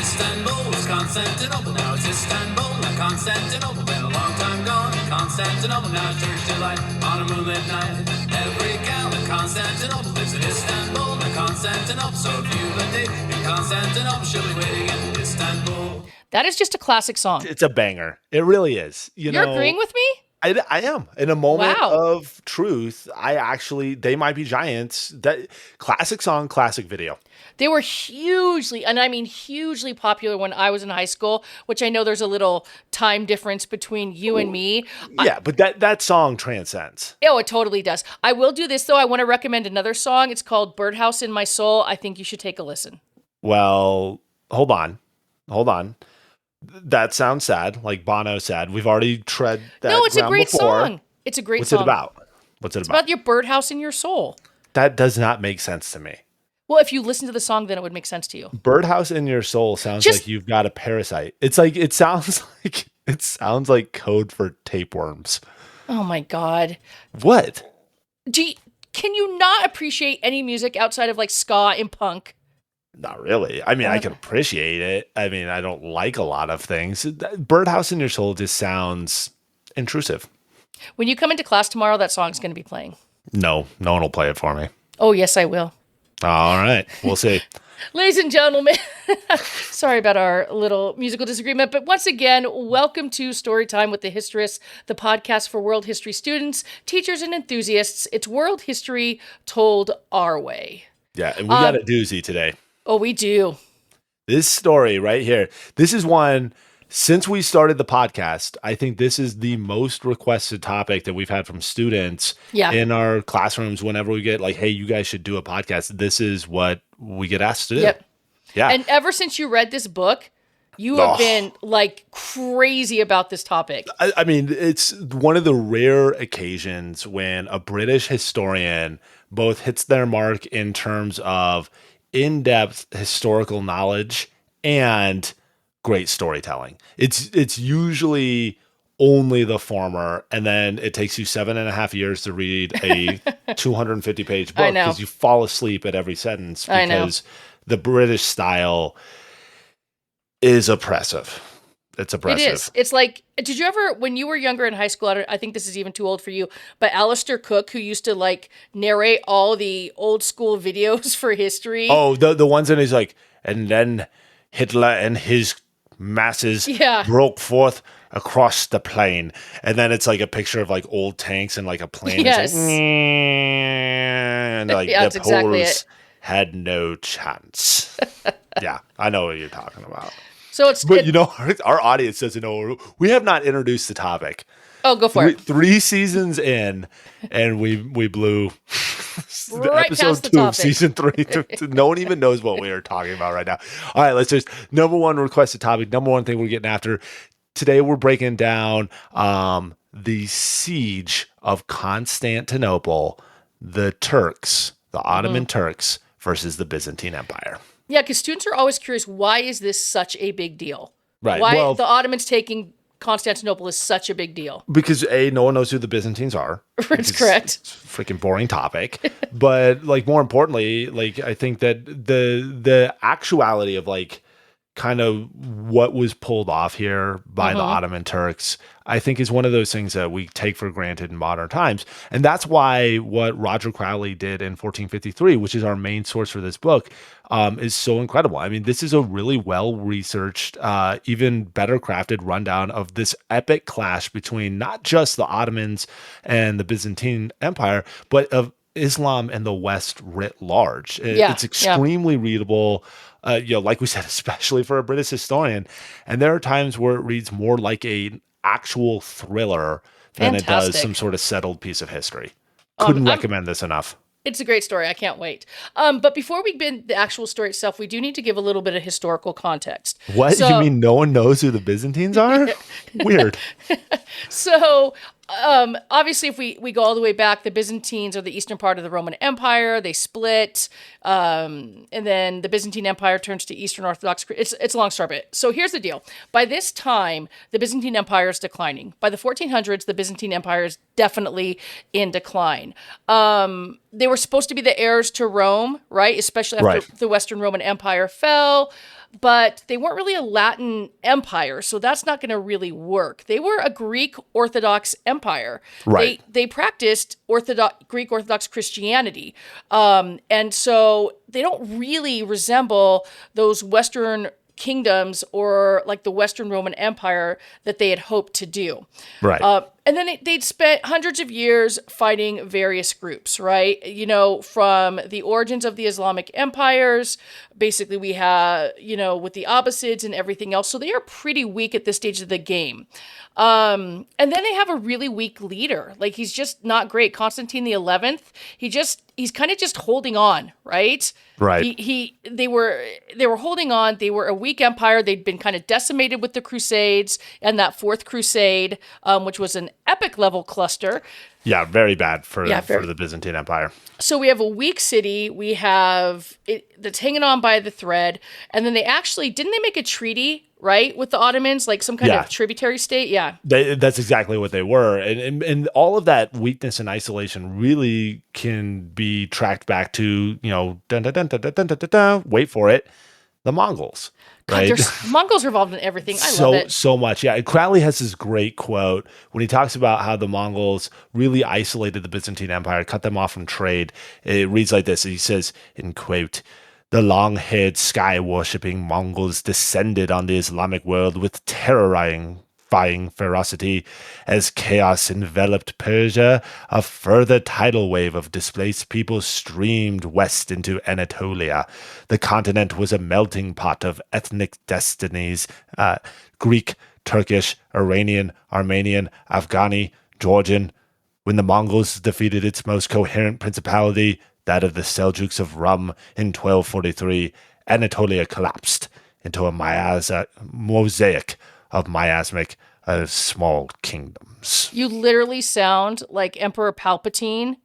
Istanbul was Constantinople, now it's Istanbul, not Constantinople. Been a long time gone, Constantinople, now it turns to light on a moonlit night. Every gal in Constantinople lives in Istanbul, not Constantinople. So if you a date in Constantinople, she'll be waiting in Istanbul. That is just a classic song. It's a banger. It really is. You're agreeing with me? I am. In a moment Wow. of truth, They Might Be Giants, that classic song, classic video. They were hugely, and I mean hugely popular when I was in high school, which I know there's a little time difference between you and me. Yeah, but that song transcends. Oh, it totally does. I will do this, though. I want to recommend another song. It's called Birdhouse in My Soul. I think you should take a listen. Well, hold on. That sounds sad, like Bono said. We've already tread that No, it's a great before. song. It's a great song. What's it about? It's about your birdhouse in your soul. That does not make sense to me. Well, if you listen to the song, then it would make sense to you. Birdhouse in your soul sounds like you've got a parasite. It sounds like code for tapeworms. Oh my God. What? Can you not appreciate any music outside of like ska and punk? Not really. I mean, I can appreciate it. I mean, I don't like a lot of things. Birdhouse in your soul just sounds intrusive. When you come into class tomorrow, that song's going to be playing. No one will play it for me. Oh, yes, I will. All right. We'll see. Ladies and gentlemen, sorry about our little musical disagreement, but once again, welcome to Storytime with the Histrionists, the podcast for world history students, teachers, and enthusiasts. It's world history told our way. Yeah, and we got a doozy today. Oh, we do. This story right here, this is one, since we started the podcast, I think this is the most requested topic that we've had from students in our classrooms. Whenever we get like, hey, you guys should do a podcast, this is what we get asked to do. Yep. Yeah. And ever since you read this book, you have been like crazy about this topic. I mean, it's one of the rare occasions when a British historian both hits their mark in terms of in-depth historical knowledge and great storytelling. It's usually only the former, and then it takes you 7.5 years to read a 250-page book because you fall asleep at every sentence because the British style is oppressive. It's oppressive. It is. It's like, did you ever, when you were younger in high school, I think this is even too old for you, but Alistair Cook, who used to like narrate all the old school videos for history. Oh, the ones that he's like, and then Hitler and his masses broke forth across the plain. And then it's like a picture of like old tanks and like a plane. Yes. It's like, and like the Poles had no chance. Yeah, I know what you're talking about. So you know, our audience doesn't know. We have not introduced the topic. Oh, go for it. 3 seasons in, and we blew right episode 2 of season 3. No one even knows what we are talking about right now. All right, let's just number one requested topic. Number one thing we're getting after today. We're breaking down the siege of Constantinople, the Turks, the Ottoman Turks versus the Byzantine Empire. Yeah, because students are always curious, why is this such a big deal? Right. Why the Ottomans taking Constantinople is such a big deal? Because no one knows who the Byzantines are. That's correct. It's a freaking boring topic. But like more importantly, like I think that the actuality of like kind of what was pulled off here by the Ottoman Turks, I think is one of those things that we take for granted in modern times. And that's why what Roger Crowley did in 1453, which is our main source for this book, is so incredible. I mean, this is a really well-researched, even better crafted rundown of this epic clash between not just the Ottomans and the Byzantine Empire, but of Islam and the West writ large. It's extremely readable. Like we said, especially for a British historian. And there are times where it reads more like an actual thriller than it does some sort of settled piece of history. Couldn't recommend this enough. It's a great story. I can't wait. But before we begin the actual story itself, we do need to give a little bit of historical context. What? You mean no one knows who the Byzantines are? Weird. So, obviously, if we go all the way back, the Byzantines are the eastern part of the Roman Empire. They split, and then the Byzantine Empire turns to Eastern Orthodox. It's a long story, but so here's the deal. By this time, the Byzantine Empire is declining. By the 1400s, the Byzantine Empire is definitely in decline. They were supposed to be the heirs to Rome, right? Especially after the Western Roman Empire fell. but they weren't really a Latin empire, so that's not going to really work. They were a Greek Orthodox empire. Right. They practiced Greek Orthodox Christianity, and so they don't really resemble those Western kingdoms or like the Western Roman Empire that they had hoped to do. Right. And then they'd spent hundreds of years fighting various groups, right? You know, from the origins of the Islamic empires, basically we have, you know, with the Abbasids and everything else. So they are pretty weak at this stage of the game. And then they have a really weak leader. Like, he's just not great. Constantine the 11th, he's kind of just holding on, right? Right. They were holding on. They were a weak empire. They'd been kind of decimated with the Crusades and that Fourth Crusade, which was an epic level cluster. Yeah, very bad for the Byzantine Empire. So we have a weak city. We have it that's hanging on by the thread. And then didn't they make a treaty, right, with the Ottomans, like some kind of tributary state? Yeah. That's exactly what they were. And all of that weakness and isolation really can be tracked back to, you know, wait for it, the Mongols. God, Right? Mongols are involved in everything. I love it. So much. Yeah. Crowley has this great quote when he talks about how the Mongols really isolated the Byzantine Empire, cut them off from trade. It reads like this. He says, in quote, "The long-haired sky-worshipping Mongols descended on the Islamic world with terrorizing ferocity. As chaos enveloped Persia, a further tidal wave of displaced people streamed west into Anatolia. The continent was a melting pot of ethnic destinies, Greek, Turkish, Iranian, Armenian, Afghani, Georgian. When the Mongols defeated its most coherent principality, that of the Seljuks of Rum, in 1243, Anatolia collapsed into a mosaic of miasmic small kingdoms." You literally sound like Emperor Palpatine,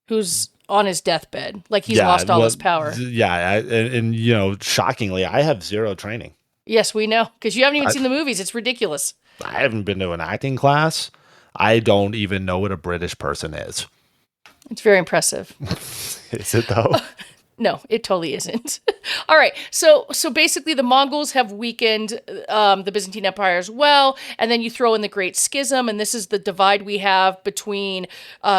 who's on his deathbed. Like he's lost all his power. Yeah. And, you know, shockingly, I have zero training. Yes, we know. Because you haven't even seen the movies. It's ridiculous. I haven't been to an acting class. I don't even know what a British person is. It's very impressive. Is it though? No, it totally isn't. All right. So basically the Mongols have weakened the Byzantine Empire as well. And then you throw in the Great Schism. And this is the divide we have between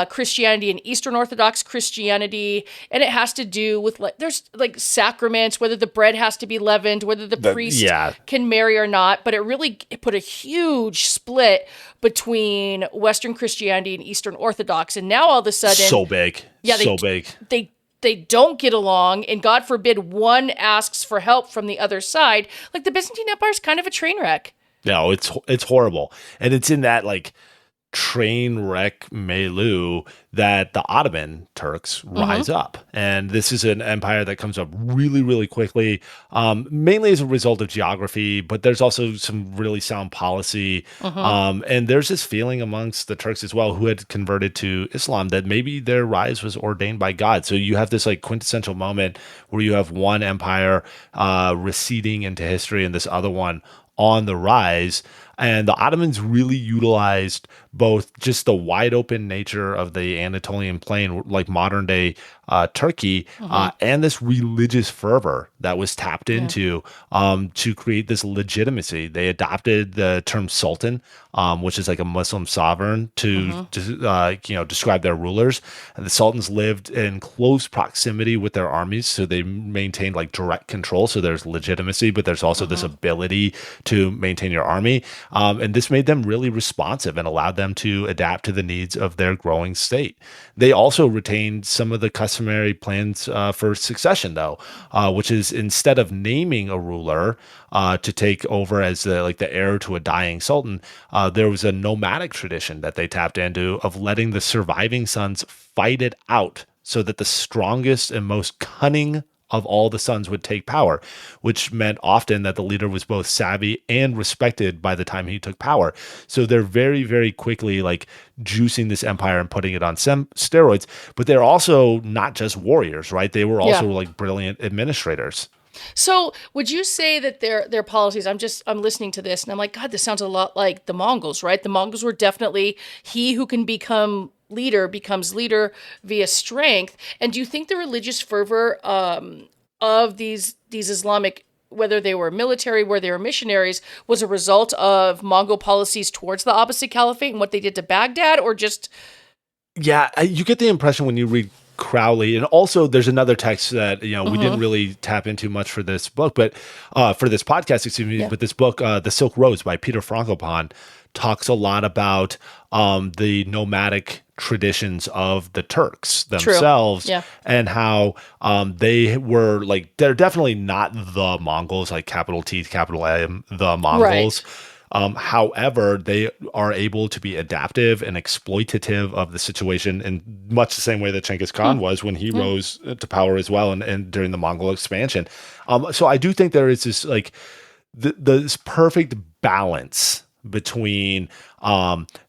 Christianity and Eastern Orthodox Christianity. And it has to do with there's sacraments, whether the bread has to be leavened, whether the priest can marry or not. But it put a huge split between Western Christianity and Eastern Orthodox. And now all of a sudden... So big. Yeah, so big. They don't get along, and God forbid one asks for help from the other side. Like, the Byzantine Empire is kind of a train wreck. No, it's horrible. And it's in that, like, train wreck milieu that the Ottoman Turks rise up. And this is an empire that comes up really, really quickly, mainly as a result of geography, but there's also some really sound policy. And there's this feeling amongst the Turks as well, who had converted to Islam, that maybe their rise was ordained by God. So you have this like quintessential moment where you have one empire receding into history and this other one on the rise. And the Ottomans really utilized both just the wide open nature of the Anatolian plain, like modern day Turkey, and this religious fervor that was tapped into to create this legitimacy. They adopted the term sultan, which is like a Muslim sovereign, to describe their rulers. And the sultans lived in close proximity with their armies, so they maintained like direct control. So there's legitimacy, but there's also this ability to maintain your army. And this made them really responsive and allowed them to adapt to the needs of their growing state. They also retained some of the customary plans for succession, though, which is instead of naming a ruler to take over as the heir to a dying sultan, there was a nomadic tradition that they tapped into of letting the surviving sons fight it out so that the strongest and most cunning of all the sons would take power, which meant often that the leader was both savvy and respected by the time he took power. So they're very, very quickly like juicing this empire and putting it on steroids, but they're also not just warriors, right? They were also like brilliant administrators. So would you say that their policies, I'm listening to this and I'm like, God, this sounds a lot like the Mongols, right? The Mongols were definitely he who can become leader becomes leader via strength. And do you think the religious fervor of these Islamic whether they were military, where they were missionaries, was a result of Mongol policies towards the Abbasid Caliphate and what they did to Baghdad, or just... Yeah, you get the impression when you read Crowley, and also there's another text that we didn't really tap into much for this book, but for this podcast, excuse me. But this book, The Silk Roads by Peter Frankopan, talks a lot about the nomadic traditions of the Turks themselves, and how they were like, they're definitely not the Mongols, like capital T, capital M, the Mongols. Right. However, they are able to be adaptive and exploitative of the situation in much the same way that Genghis Khan was when he rose to power as well, and during the Mongol expansion. So I do think there is this like this perfect balance between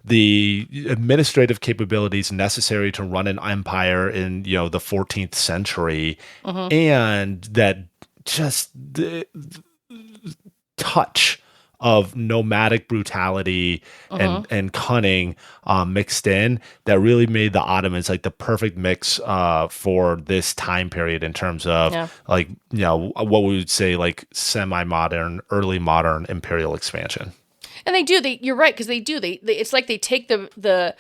the administrative capabilities necessary to run an empire in the 14th century, and that just the touch of nomadic brutality and cunning mixed in, that really made the Ottomans like the perfect mix for this time period in terms of like what we would say like semi-modern, early modern imperial expansion. And they do. You're right, because they do. It's like they take the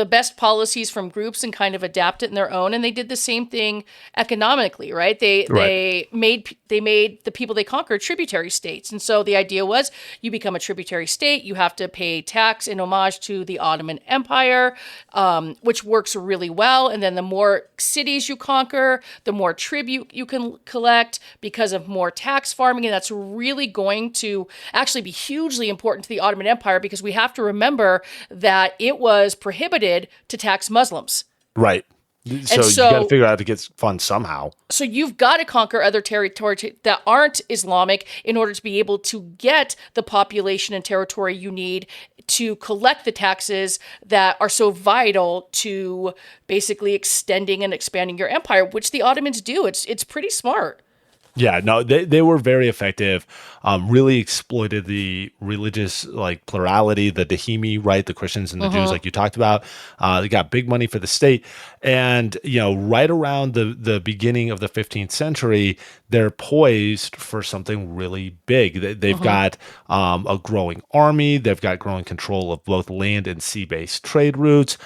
best policies from groups and kind of adapt it in their own. And they did the same thing economically, right? They made the people they conquered tributary states. And so the idea was, you become a tributary state, you have to pay tax in homage to the Ottoman Empire, which works really well. And then the more cities you conquer, the more tribute you can collect because of more tax farming. And that's really going to actually be hugely important to the Ottoman Empire, because we have to remember that it was prohibited to tax Muslims. Right. So you got to figure out how to get funds somehow. So you've got to conquer other territories that aren't Islamic in order to be able to get the population and territory you need to collect the taxes that are so vital to basically extending and expanding your empire, which the Ottomans do. It's pretty smart. Yeah, no, they were very effective, really exploited the religious like plurality, the Dahimi, right? The Christians and the Jews, like you talked about. They got big money for the state. And, right around the beginning of the 15th century, they're poised for something really big. They've got a growing army. They've got growing control of both land and sea-based trade routes.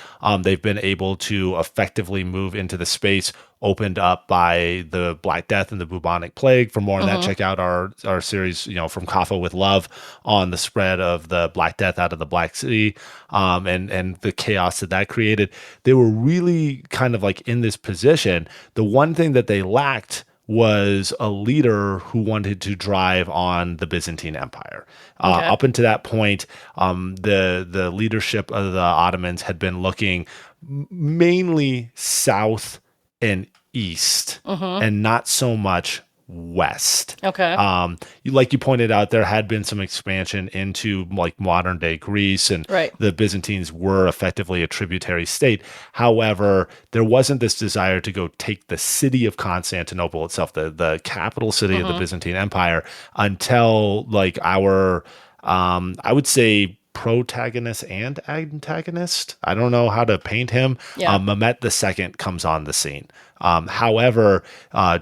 They've been able to effectively move into the space opened up by the Black Death and the bubonic plague. For more on that, check out our series, From Kaffa with Love, on the spread of the Black Death out of the Black Sea, and the chaos that created. They were really kind of like in this position. The one thing that they lacked was a leader who wanted to drive on the Byzantine Empire. Up until that point, the leadership of the Ottomans had been looking mainly south and east, and not so much west. Like you pointed out, there had been some expansion into like modern day Greece, and the Byzantines were effectively a tributary state. However, there wasn't this desire to go take the city of Constantinople itself, the capital city of the Byzantine Empire, until like our I would say protagonist and antagonist. I don't know how to paint him. Mehmet II comes on the scene. However,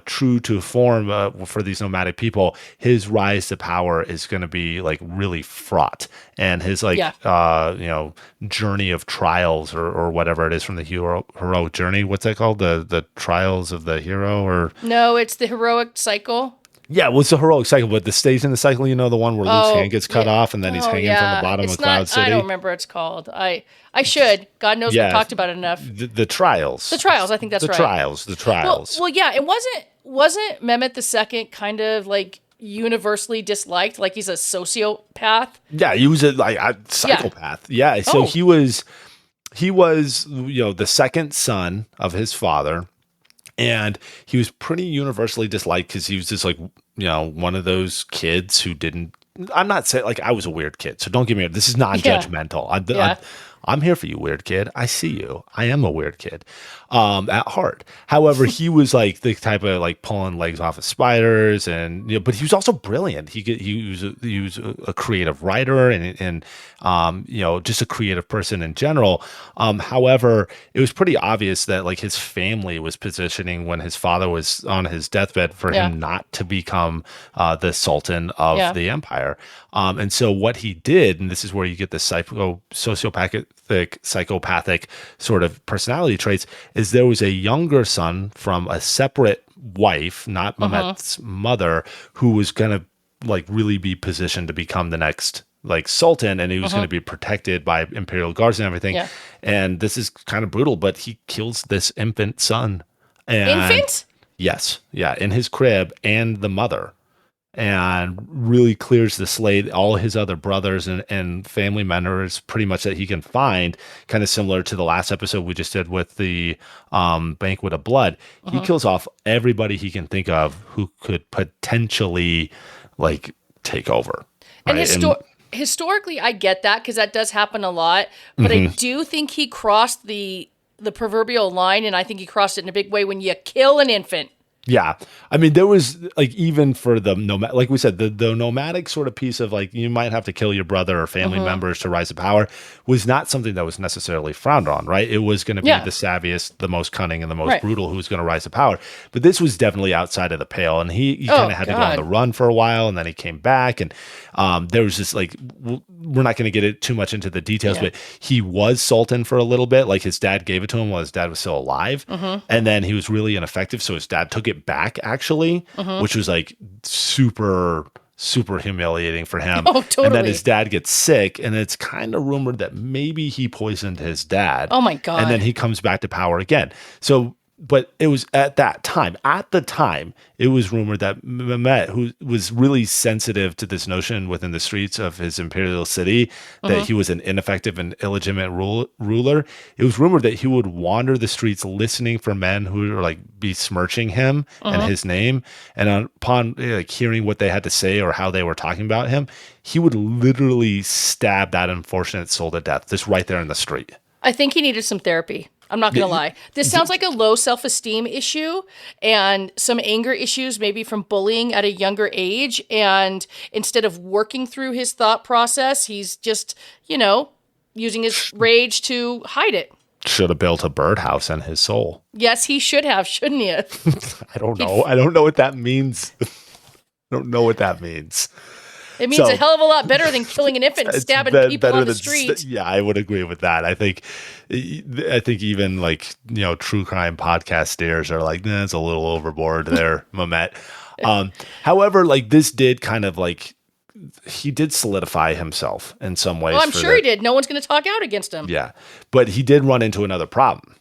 true to form for these nomadic people, his rise to power is going to be like really fraught, and his journey of trials or whatever it is from the heroic journey. What's that called? The trials of the hero, or no, it's the heroic cycle. Yeah, well, it's the heroic cycle, but the stage in the cycle, the one where Luke's hand gets cut off and then he's hanging from the bottom of Cloud City. I don't remember what it's called. I should. God knows we've talked about it enough. The trials. The trials, I think that's right. The trials. Well, yeah, it wasn't Mehmet II kind of like universally disliked, like he's a sociopath? Yeah, he was a psychopath. Yeah, so he was the second son of his father. And he was pretty universally disliked because he was just like, one of those kids who didn't. I'm not saying like I was a weird kid, so don't get me. This is not judgmental. I'm here for you, weird kid. I see you. I am a weird kid at heart. However, he was like the type of like pulling legs off of spiders, and but he was also brilliant. He was a creative writer and just a creative person in general. However, it was pretty obvious that like his family was positioning when his father was on his deathbed for him not to become the sultan of the empire. And so what he did, and this is where you get the psychopathic sort of personality traits, is there was a younger son from a separate wife, not Mehmet's mother, who was going to like really be positioned to become the next like sultan, and he was going to be protected by imperial guards and everything. Yeah. And this is kind of brutal, but he kills this infant son. Infant? Yes. Yeah. In his crib, and the mother. And really clears the slate, all his other brothers and family members pretty much that he can find, kind of similar to the last episode we just did with the Banquet of Blood. He kills off everybody he can think of who could potentially like take over. Right? And historically, I get that because that does happen a lot, but I do think he crossed the proverbial line, and I think he crossed it in a big way when you kill an infant. Yeah. I mean, there was like, even for the nomad, like we said, the nomadic sort of piece of like, you might have to kill your brother or family members to rise to power was not something that was necessarily frowned on, right? It was going to be the savviest, the most cunning, and the most brutal who was going to rise to power. But this was definitely outside of the pale. And he kind of had to go on the run for a while, and then he came back. And there was this like, we're not going to get it too much into the details, but he was sultan for a little bit. Like his dad gave it to him while his dad was still alive. And then he was really ineffective. So his dad took it back actually, which was like super humiliating for him. Oh, totally. And then his dad gets sick, and it's kind of rumored that maybe he poisoned his dad. Oh my God. And then he comes back to power again. So, but it was at the time, it was rumored that Mehmet, who was really sensitive to this notion within the streets of his imperial city, that he was an ineffective and illegitimate ruler. It was rumored that he would wander the streets listening for men who were like besmirching him and his name. And upon like hearing what they had to say or how they were talking about him, he would literally stab that unfortunate soul to death, just right there in the street. I think he needed some therapy. I'm not going to lie. This sounds like a low self-esteem issue and some anger issues, maybe from bullying at a younger age. And instead of working through his thought process, he's just, using his rage to hide it. Should have built a birdhouse in his soul. Yes, he should have, shouldn't he? I don't know. I don't know what that means. I don't know what that means. It means a hell of a lot better than killing an infant and stabbing people on the street. Yeah, I would agree with that. I think even like, true crime podcast steers are like, it's a little overboard there, Mehmet. However, like this did kind of like, he did solidify himself in some ways. Well, I'm sure he did. No one's going to talk out against him. Yeah. But he did run into another problem.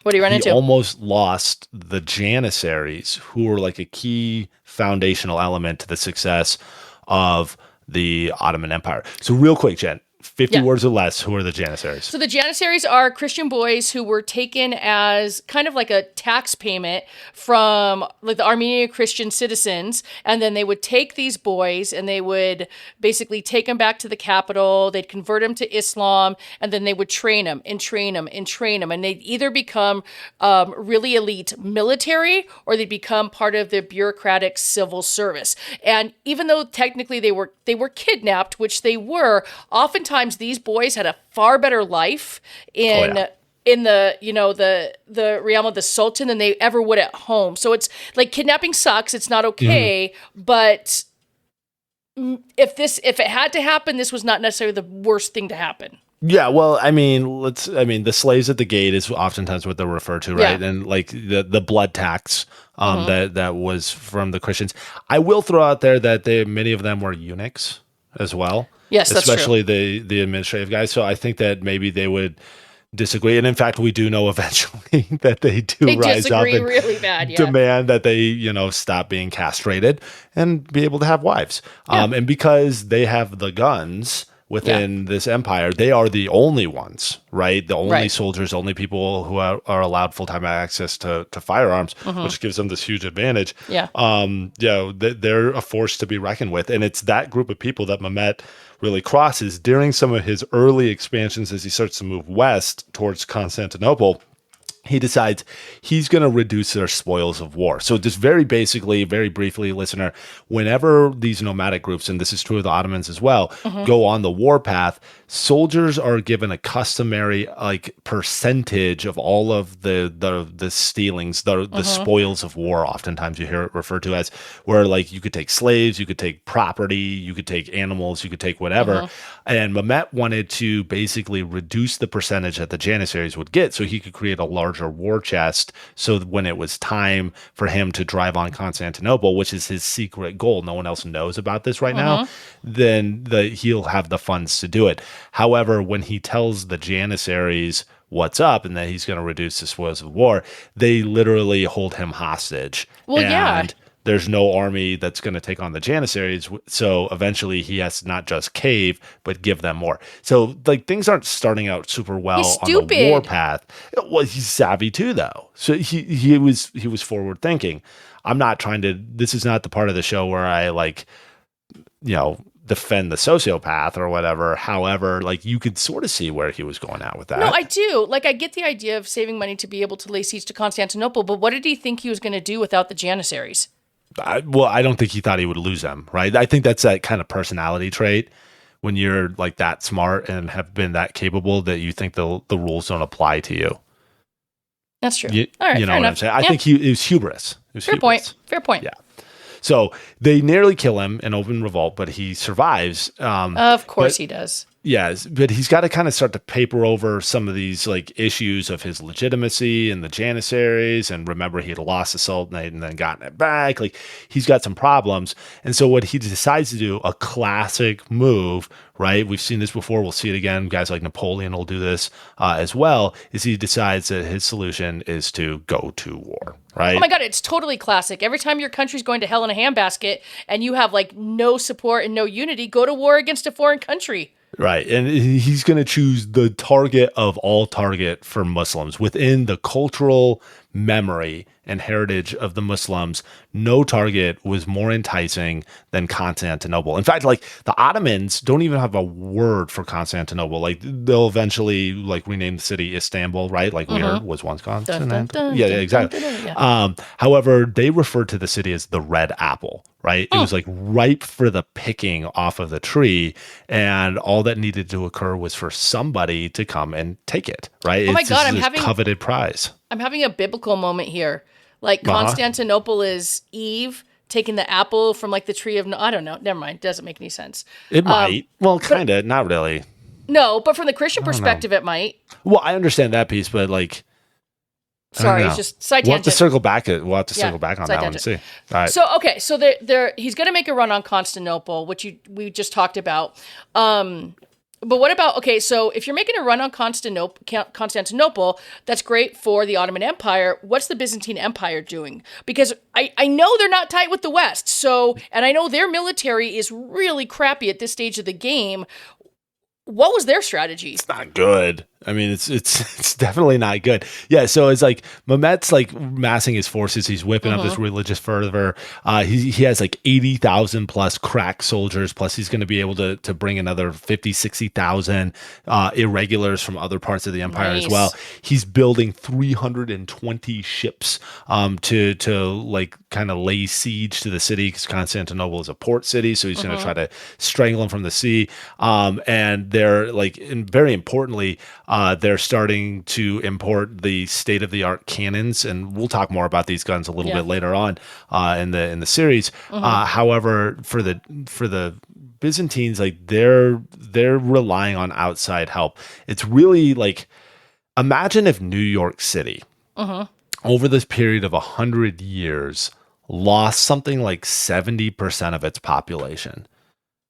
What did he run into? He almost lost the Janissaries, who were like a key foundational element to the success of the Ottoman Empire. So real quick, Jen, 50 words or less, who are the Janissaries? So the Janissaries are Christian boys who were taken as kind of like a tax payment from like the Armenian Christian citizens. And then they would take these boys and they would basically take them back to the capital. They'd convert them to Islam, and then they would train them and train them and train them. And they'd either become really elite military, or they'd become part of the bureaucratic civil service. And even though technically they were kidnapped, which they were, oftentimes these boys had a far better life in the realm of the Sultan than they ever would at home. So it's like kidnapping sucks. It's not okay. But if it had to happen, this was not necessarily the worst thing to happen. Yeah, well, the slaves at the gate is oftentimes what they're referred to, right? Yeah. And like the blood tax that was from the Christians. I will throw out there that many of them were eunuchs as well. Yes, that's true. Especially the administrative guys. So I think that maybe they would disagree. And in fact, we do know eventually that they rise up and really bad, demand that they, stop being castrated and be able to have wives. And because they have the guns, within this empire. They are the only ones, right? The only Right. soldiers, only people who are allowed full-time access to firearms, which gives them this huge advantage. Yeah. They're a force to be reckoned with. And it's that group of people that Mehmet really crosses during some of his early expansions as he starts to move west towards Constantinople. He decides he's going to reduce their spoils of war. So just very basically, very briefly, listener, whenever these nomadic groups, and this is true of the Ottomans as well, go on the war path, soldiers are given a customary like percentage of all of the stealings, the spoils of war. Oftentimes you hear it referred to as, where like you could take slaves, you could take property, you could take animals, you could take whatever. And Mehmet wanted to basically reduce the percentage that the Janissaries would get so he could create a larger war chest, so that when it was time for him to drive on Constantinople, which is his secret goal, no one else knows about this right now, then he'll have the funds to do it. However, when he tells the Janissaries what's up and that he's going to reduce the spoils of war, they literally hold him hostage. Well, yeah. There's no army that's going to take on the Janissaries. So eventually he has to not just cave, but give them more. So like things aren't starting out super well on the war path. Well, he's savvy too, though. So he was forward thinking. I'm not trying to, this is not the part of the show where I like, defend the sociopath or whatever. However, like you could sort of see where he was going at with that. No, I do. Like I get the idea of saving money to be able to lay siege to Constantinople, but what did he think he was going to do without the Janissaries? I don't think he thought he would lose them, right? I think that's that kind of personality trait when you're like that smart and have been that capable that you think the rules don't apply to you. That's true. All right, you know what I'm saying? I think it was hubris. Fair point. Yeah. So they nearly kill him in open revolt, but he survives. Of course he does. Yes, but he's got to kind of start to paper over some of these like issues of his legitimacy and the Janissaries. And remember, he had lost the Sultanate and then gotten it back. Like he's got some problems. And so what he decides to do, a classic move, right? We've seen this before. We'll see it again. Guys like Napoleon will do this as well, is he decides that his solution is to go to war. Right? Oh my God, it's totally classic. Every time your country's going to hell in a handbasket and you have like no support and no unity, go to war against a foreign country. Right. And he's going to choose the target of all target for Muslims. Within the cultural memory and heritage of the Muslims, no target was more enticing than Constantinople. In fact, like the Ottomans don't even have a word for Constantinople. Like they'll eventually like rename the city Istanbul, right? Like we heard was once Constantinople. Yeah, exactly. However, they referred to the city as the Red Apple, right? It was like ripe for the picking off of the tree, and all that needed to occur was for somebody to come and take it, right? Oh my God, I'm having coveted prize. I'm having a biblical moment here. Like Constantinople is Eve taking the apple from like the tree of, I don't know. Never mind. Doesn't make any sense. It might. Well, kind of, not really. No, but from the Christian perspective, it might. Well, I understand that piece, but like, sorry, it's just side tangent. We'll have to circle back. We'll have to circle back on that one and see. All right. So, okay. So he's going to make a run on Constantinople, which we just talked about. But what about, okay, so if you're making a run on Constantinople, that's great for the Ottoman Empire. What's the Byzantine Empire doing? Because I know they're not tight with the West. So, and I know their military is really crappy at this stage of the game. What was their strategy? It's not good. I mean, it's definitely not good. Yeah, so it's like Mehmet's like massing his forces. He's whipping up this religious fervor. He has like 80,000 plus crack soldiers. Plus, he's going to be able to bring another 50, 60,000 irregulars from other parts of the empire as well. He's building 320 ships to like kind of lay siege to the city because Constantinople is a port city. So he's going to try to strangle them from the sea. And they're like, and very importantly, they're starting to import the state-of-the-art cannons, and we'll talk more about these guns a little bit later on in the series. However, for the Byzantines, like they're relying on outside help. It's really like, imagine if New York City over this period of 100 years lost something like 70% of its population.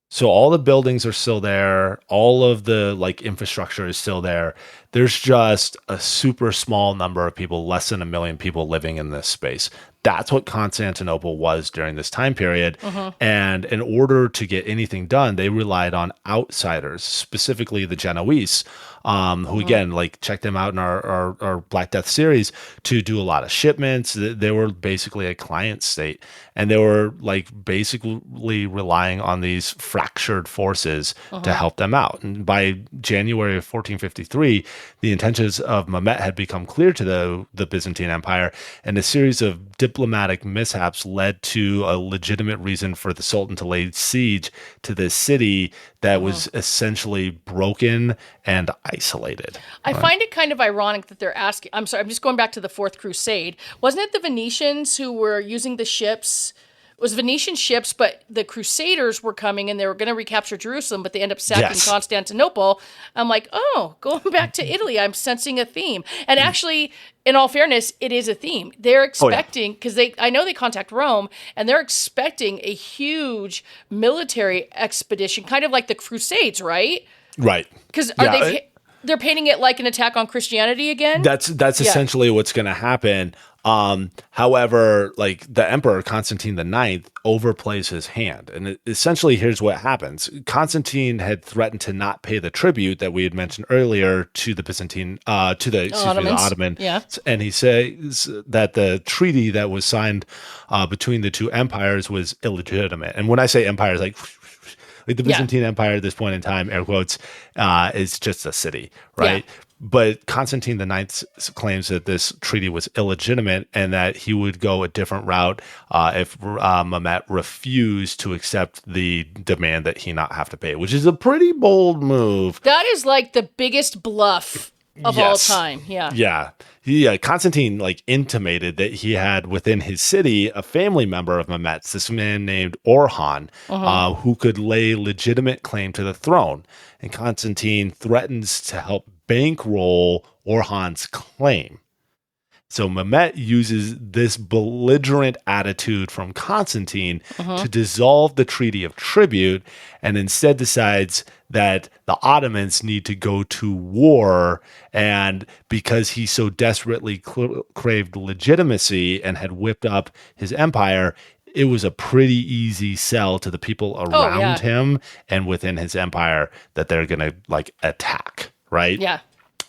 So all the buildings are still there. All of the like infrastructure is still there. There's just a super small number of people, less than 1 million people living in this space. that's what Constantinople was during this time period. And in order to get anything done, they relied on outsiders, specifically the Genoese, who again, like check them out in our Black Death series, to do a lot of shipments. They were basically a client state, and they were like basically relying on these fractured forces to help them out. And by January of 1453, the intentions of Mehmet had become clear to the Byzantine Empire, and a series of diplomatic mishaps led to a legitimate reason for the Sultan to lay siege to this city that was essentially broken and isolated. I find it kind of ironic that they're asking. I'm sorry, I'm just going back to the Fourth Crusade. Wasn't it the Venetians who were using the ships? It was Venetian ships, but the Crusaders were coming and they were going to recapture Jerusalem, but they end up sacking Yes. Constantinople. I'm like, oh, going back to Italy, I'm sensing a theme. And actually, in all fairness, it is a theme. They're expecting, because I know they contact Rome, and they're expecting a huge military expedition, kind of like the Crusades, right? Right. Because Yeah, they're painting it like an attack on Christianity again? That's essentially what's going to happen. However, like the Emperor Constantine the Ninth overplays his hand, and essentially here's what happens. Constantine had threatened to not pay the tribute that we had mentioned earlier to the Byzantine, the Ottoman. Yeah. And he says that the treaty that was signed between the two empires was illegitimate. And when I say empires, like the Byzantine Empire at this point in time, air quotes, is just a city, right? Yeah. But Constantine the Ninth claims that this treaty was illegitimate and that he would go a different route if Mehmet refused to accept the demand that he not have to pay, which is a pretty bold move. That is like the biggest bluff of all time. Yeah. Yeah. Constantine like intimated that he had within his city a family member of Mehmet's, this man named Orhan, who could lay legitimate claim to the throne. And Constantine threatens to help bankroll Orhan's claim. So Mehmet uses this belligerent attitude from Constantine to dissolve the Treaty of Tribute, and instead decides that the Ottomans need to go to war. And because he so desperately craved legitimacy and had whipped up his empire, it was a pretty easy sell to the people around him and within his empire that they're going to like attack, right? Yeah.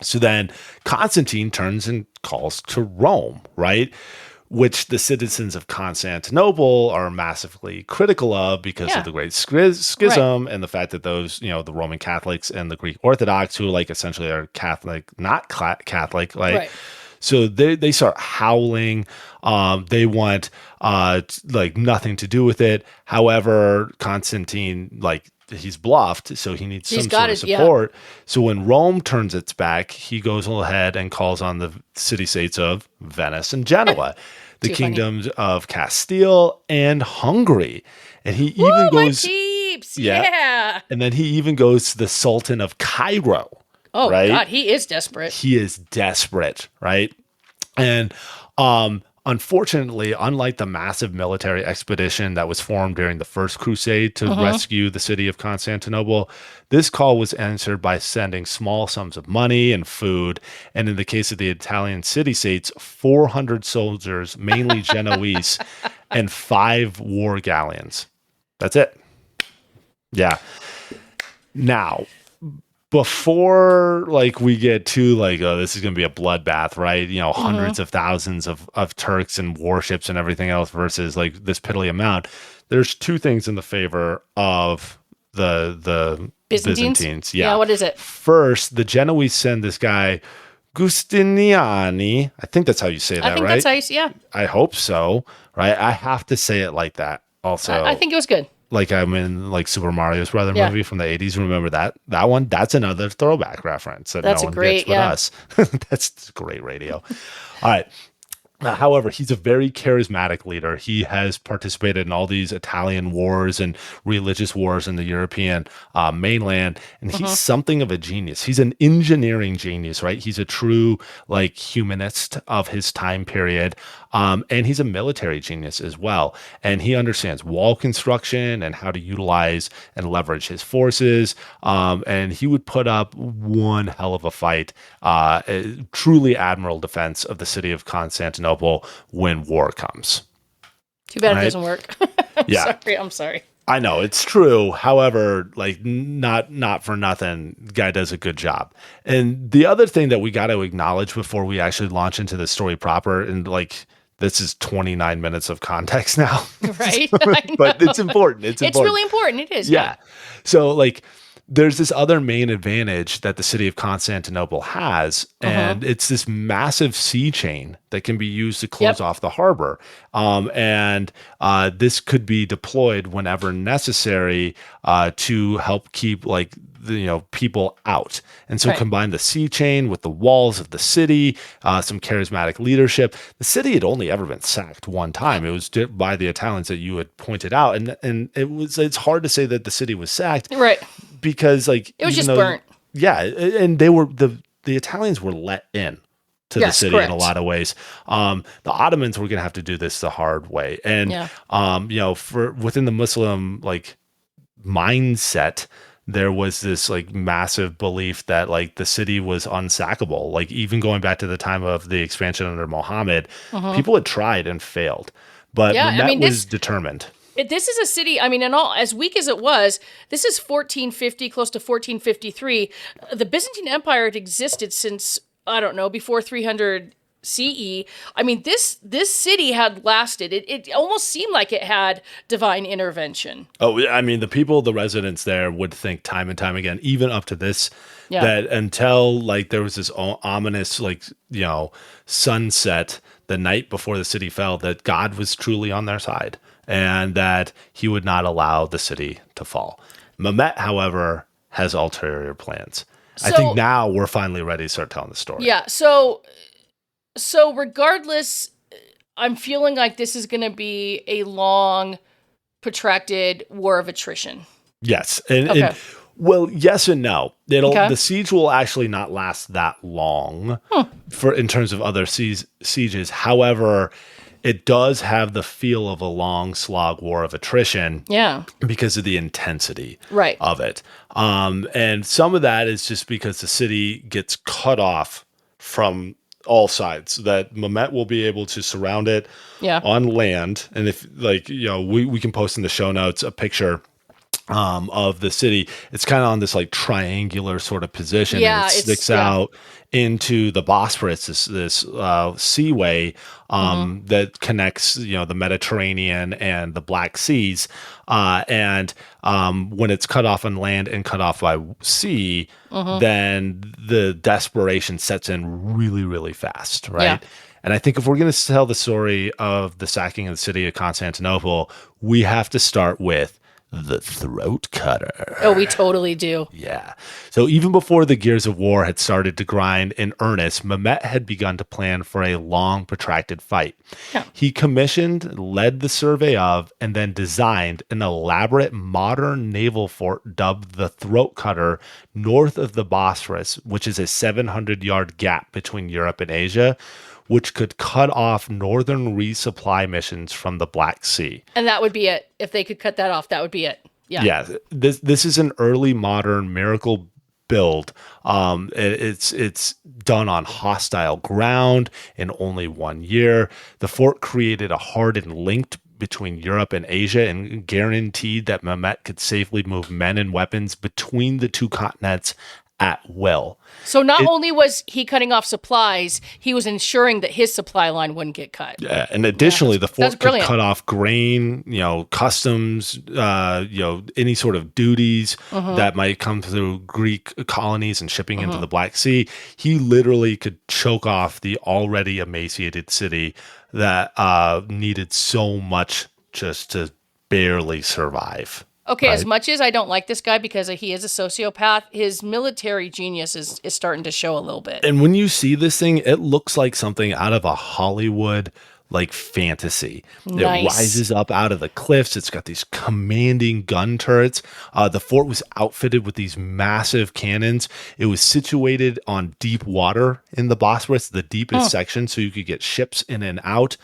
So then Constantine turns and calls to Rome, right? Which the citizens of Constantinople are massively critical of because of the Great Schism and the fact that those, the Roman Catholics and the Greek Orthodox, who like essentially are Catholic, not Catholic, like. Right. So they start howling. They want like nothing to do with it. However, Constantine he's bluffed, so he needs some sort of support. Yeah. So when Rome turns its back, he goes ahead and calls on the city-states of Venice and Genoa, the kingdoms of Castile and Hungary. And he even goes, my peeps. Yeah. And then he even goes to the Sultan of Cairo. Oh, right? God, he is desperate. He is desperate, right? And unfortunately, unlike the massive military expedition that was formed during the First Crusade to rescue the city of Constantinople, this call was answered by sending small sums of money and food. And in the case of the Italian city-states, 400 soldiers, mainly Genoese, and 5 war galleons. That's it. Yeah. Now, before we get to this is going to be a bloodbath, right? Hundreds of thousands of Turks and warships and everything else versus this piddly amount. There's 2 things in the favor of the Byzantines. Yeah. What is it? First, the Genoese send this guy Giustiniani. I think that's how you say that, right? I think that's how I hope so, right? I have to say it like that also. I think it was good. Like I'm in Super Mario's brother movie from the 80s. Remember that one? That's another throwback reference that no one gets but us. That's great radio. All right. However, he's a very charismatic leader. He has participated in all these Italian wars and religious wars in the European mainland, and he's something of a genius. He's an engineering genius, right? He's a true humanist of his time period. And he's a military genius as well. And he understands wall construction and how to utilize and leverage his forces. And he would put up one hell of a fight, a truly admirable defense of the city of Constantinople when war comes. Too bad Right? it doesn't work. Yeah. I'm sorry. I know it's true. However, like not for nothing, guy does a good job. And the other thing that we got to acknowledge before we actually launch into the story proper, and like this is 29 minutes of context now, Right? but it's important. It's important. really important. It is. Yeah. So like there's this other main advantage that the city of Constantinople has, and it's this massive sea chain that can be used to close off the harbor. And this could be deployed whenever necessary to help keep like people out. And so combine the sea chain with the walls of the city, some charismatic leadership. The city had only ever been sacked one time. It was by the Italians that you had pointed out, and it's hard to say that the city was sacked, Right. because like It was just burnt. Yeah, and they were the Italians were let in to the city in a lot of ways. The Ottomans were going to have to do this the hard way, and for within the Muslim like mindset, there was this like massive belief that like the city was unsackable. Like even going back to the time of the expansion under Muhammad, people had tried and failed, but Mehmet was determined. This is a city, I mean, and all as weak as it was, this is 1450, close to 1453. The Byzantine Empire had existed since, I don't know, before 300 CE. I mean, this city had lasted. It almost seemed like it had divine intervention. Oh, I mean, the residents there would think time and time again, even up to this, that until like there was this ominous like sunset the night before the city fell, that God was truly on their side and that he would not allow the city to fall. Mehmet, however, has ulterior plans. I think now we're finally ready to start telling the story. Yeah. So regardless, I'm feeling like this is going to be a long, protracted war of attrition. Yes. And well, yes and no. The siege will actually not last that long in terms of other sieges. However, it does have the feel of a long slog war of attrition. Yeah. Because of the intensity of it. And some of that is just because the city gets cut off from all sides, that Mehmet will be able to surround it on land. And if we can post in the show notes a picture of the city. It's kind of on this like triangular sort of position. Yeah, and it sticks out into the Bosphorus, this seaway that connects the Mediterranean and the Black Seas. And when it's cut off on land and cut off by sea, then the desperation sets in really, really fast, right? Yeah. And I think if we're going to tell the story of the sacking of the city of Constantinople, we have to start with the throat cutter. Oh, we totally do. Yeah. So even before the gears of war had started to grind in earnest, Mehmet had begun to plan for a long, protracted fight. Yeah. He commissioned, led the survey of, and then designed an elaborate modern naval fort dubbed the Throat Cutter north of the Bosphorus, which is a 700-yard gap between Europe and Asia, which could cut off northern resupply missions from the Black Sea. And that would be it. If they could cut that off, that would be it. Yeah. Yeah. This is an early modern miracle build. It's done on hostile ground in only 1 year. The fort created a hardened link between Europe and Asia and guaranteed that Mehmet could safely move men and weapons between the two continents at will. So not only was he cutting off supplies, he was ensuring that his supply line wouldn't get cut. Yeah, and additionally, the fort could cut off grain, customs, any sort of duties that might come through Greek colonies and shipping into the Black Sea. He literally could choke off the already emaciated city that needed so much just to barely survive. Okay, right? As much as I don't like this guy because he is a sociopath, his military genius is starting to show a little bit. And when you see this thing, it looks like something out of a Hollywood like fantasy. Nice. It rises up out of the cliffs. It's got these commanding gun turrets. The fort was outfitted with these massive cannons. It was situated on deep water in the Bosphorus, the deepest section, so you could get ships in and out,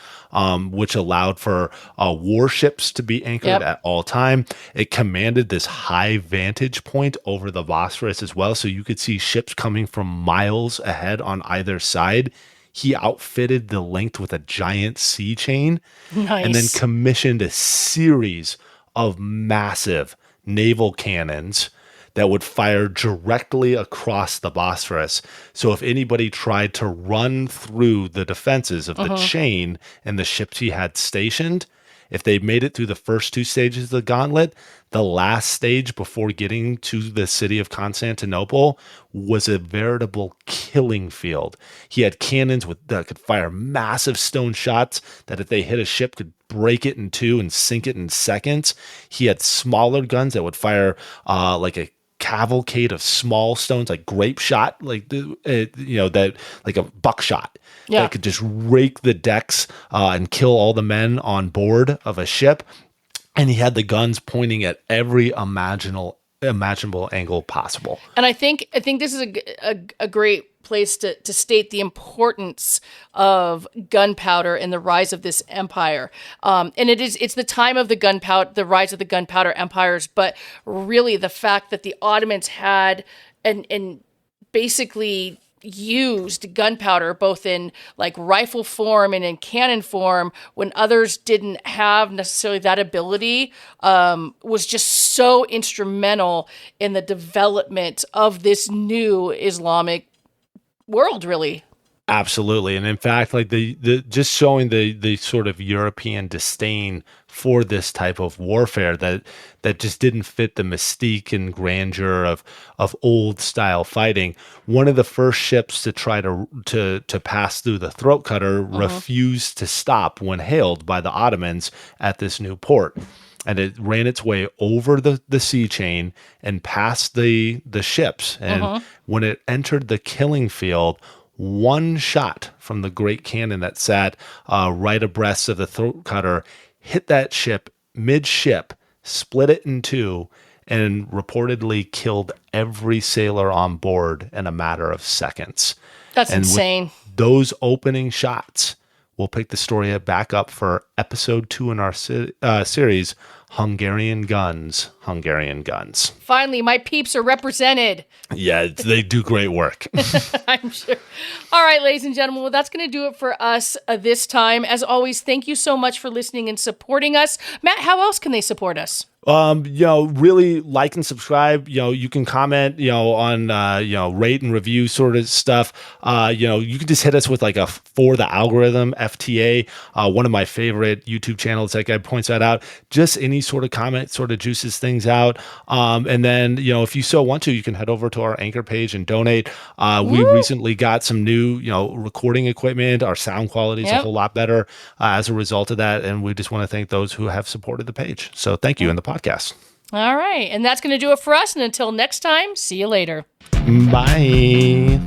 which allowed for warships to be anchored at all time. It commanded this high vantage point over the Bosphorus as well, so you could see ships coming from miles ahead on either side. He outfitted the length with a giant sea chain and then commissioned a series of massive naval cannons that would fire directly across the Bosphorus. So if anybody tried to run through the defenses of the chain and the ships he had stationed, if they made it through the first two stages of the gauntlet, the last stage before getting to the city of Constantinople was a veritable killing field. He had cannons that could fire massive stone shots that if they hit a ship could break it in two and sink it in seconds. He had smaller guns that would fire like a cavalcade of small stones, like grape shot, like that, like a buckshot that could just rake the decks and kill all the men on board of a ship. And he had the guns pointing at every imaginable angle possible. And I think this is a great place to state the importance of gunpowder and the rise of this empire. And it's the time of the rise of the gunpowder empires, but really the fact that the Ottomans had and basically used gunpowder both in like rifle form and in cannon form when others didn't have necessarily that ability, was just so instrumental in the development of this new Islamic world, really. Absolutely. And in fact, like the just showing the sort of European disdain for this type of warfare that just didn't fit the mystique and grandeur of old style fighting. One of the first ships to try to pass through the throat cutter refused to stop when hailed by the Ottomans at this new port. And it ran its way over the sea chain and past the ships. And when it entered the killing field, one shot from the great cannon that sat right abreast of the throat cutter hit that ship mid-ship, split it in two, and reportedly killed every sailor on board in a matter of seconds. That's insane. With those opening shots, we'll pick the story back up for episode 2 in our series, Hungarian Guns. Finally, my peeps are represented. Yeah, they do great work. I'm sure. All right, ladies and gentlemen, well, that's going to do it for us this time. As always, thank you so much for listening and supporting us. Matt, how else can they support us? Really like and subscribe. You can comment, on, rate and review sort of stuff. You can just hit us with like a For the Algorithm, FTA, one of my favorite YouTube channels. That guy points that out. Just any sort of comment sort of juices things out. And then, if you so want to, you can head over to our Anchor page and donate. We recently got some new, recording equipment. Our sound quality is a whole lot better as a result of that. And we just want to thank those who have supported the page. So thank you. And the podcast. All right. And that's going to do it for us. And until next time, see you later. Bye.